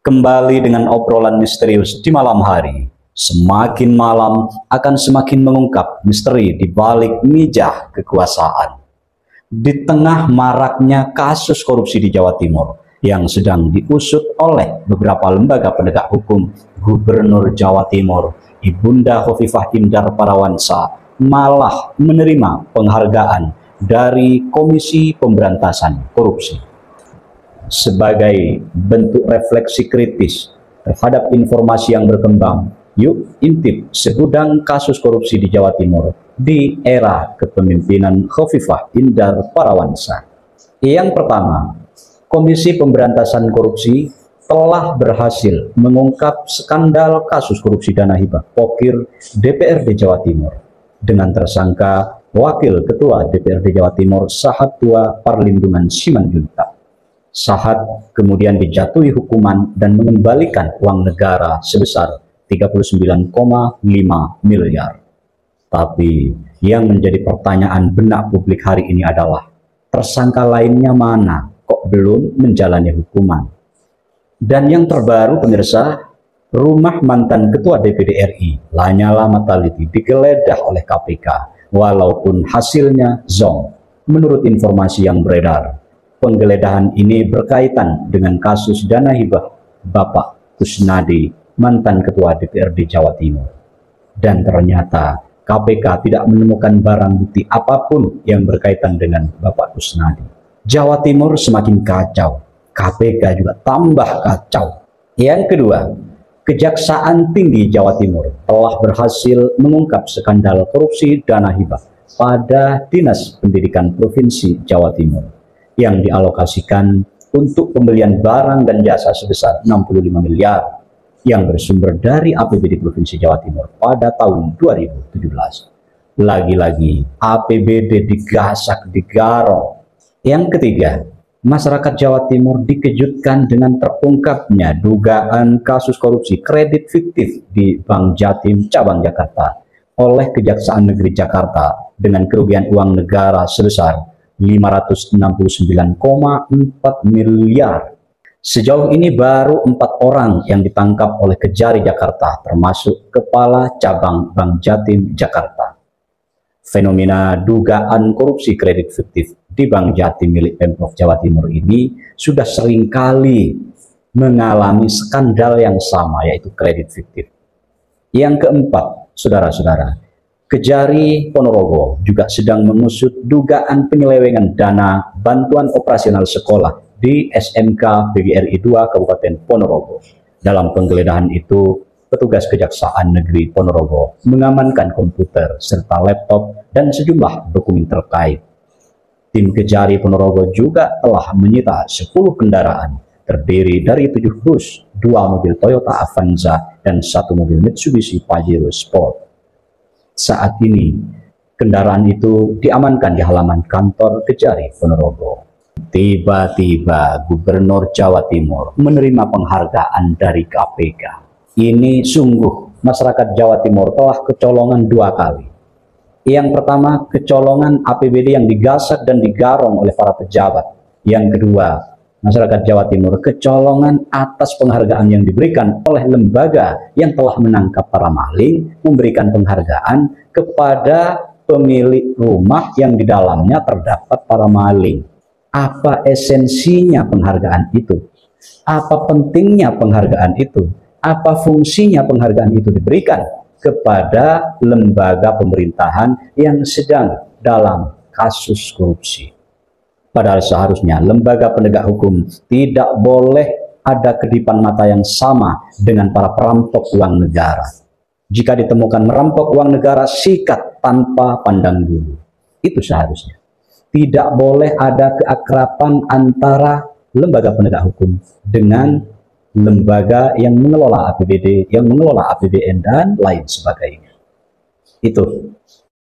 Kembali dengan obrolan misterius di malam hari. Semakin malam akan semakin mengungkap misteri di balik mijah kekuasaan. Di tengah maraknya kasus korupsi di Jawa Timur yang sedang diusut oleh beberapa lembaga penegak hukum, Gubernur Jawa Timur, Ibunda Khofifah Indar Parawansa, malah menerima penghargaan dari Komisi Pemberantasan Korupsi. Sebagai bentuk refleksi kritis terhadap informasi yang berkembang, yuk intip segudang kasus korupsi di Jawa Timur di era kepemimpinan Khofifah Indar Parawansa. Yang pertama, Komisi Pemberantasan Korupsi telah berhasil mengungkap skandal kasus korupsi dana hibah Pokir DPRD Jawa Timur dengan tersangka Wakil Ketua DPRD Jawa Timur Sahatwa Parlindungan Simanjuntak. Sahat kemudian dijatuhi hukuman dan mengembalikan uang negara sebesar 39,5 miliar. Tapi yang menjadi pertanyaan benak publik hari ini adalah tersangka lainnya mana kok belum menjalani hukuman? Dan yang terbaru pemirsa, rumah mantan Ketua DPD RI Lanyala Mataliti digeledah oleh KPK walaupun hasilnya zonk. Menurut informasi yang beredar, penggeledahan ini berkaitan dengan kasus dana hibah Bapak Kusnadi, mantan Ketua DPRD Jawa Timur. Dan ternyata KPK tidak menemukan barang bukti apapun yang berkaitan dengan Bapak Kusnadi. Jawa Timur semakin kacau, KPK juga tambah kacau. Yang kedua, Kejaksaan Tinggi Jawa Timur telah berhasil mengungkap skandal korupsi dana hibah pada Dinas Pendidikan Provinsi Jawa Timur yang dialokasikan untuk pembelian barang dan jasa sebesar 65 miliar yang bersumber dari APBD Provinsi Jawa Timur pada tahun 2017. Lagi-lagi APBD digasak, digarong. Yang ketiga, masyarakat Jawa Timur dikejutkan dengan terungkapnya dugaan kasus korupsi kredit fiktif di Bank Jatim Cabang Jakarta oleh Kejaksaan Negeri Jakarta dengan kerugian uang negara sebesar 569,4 miliar. Sejauh ini baru 4 orang yang ditangkap oleh Kejari Jakarta, termasuk Kepala Cabang Bank Jatim Jakarta. Fenomena dugaan korupsi kredit fiktif di Bank Jatim milik Pemprov Jawa Timur ini sudah seringkali mengalami skandal yang sama, yaitu kredit fiktif. Yang keempat, saudara-saudara, Kejari Ponorogo juga sedang mengusut dugaan penyelewengan dana bantuan operasional sekolah di SMK PGRI 2 Kabupaten Ponorogo. Dalam penggeledahan itu, petugas Kejaksaan Negeri Ponorogo mengamankan komputer serta laptop dan sejumlah dokumen terkait. Tim Kejari Ponorogo juga telah menyita 10 kendaraan terdiri dari 7 bus, 2 mobil Toyota Avanza, dan 1 mobil Mitsubishi Pajero Sport. Saat ini, kendaraan itu diamankan di halaman kantor Kejari Ponorogo. Tiba-tiba Gubernur Jawa Timur menerima penghargaan dari KPK. Ini sungguh masyarakat Jawa Timur telah kecolongan 2 kali. Yang pertama, kecolongan APBD yang digasak dan digarong oleh para pejabat. Yang kedua, masyarakat Jawa Timur kecolongan atas penghargaan yang diberikan oleh lembaga yang telah menangkap para maling, memberikan penghargaan kepada pemilik rumah yang di dalamnya terdapat para maling. Apa esensinya penghargaan itu? Apa pentingnya penghargaan itu? Apa fungsinya penghargaan itu diberikan kepada lembaga pemerintahan yang sedang dalam kasus korupsi? Padahal seharusnya lembaga penegak hukum tidak boleh ada kedipan mata yang sama dengan para perampok uang negara. Jika ditemukan merampok uang negara, sikat tanpa pandang bulu. Itu seharusnya. Tidak boleh ada keakraban antara lembaga penegak hukum dengan lembaga yang mengelola APBD, yang mengelola APBN, dan lain sebagainya. Itu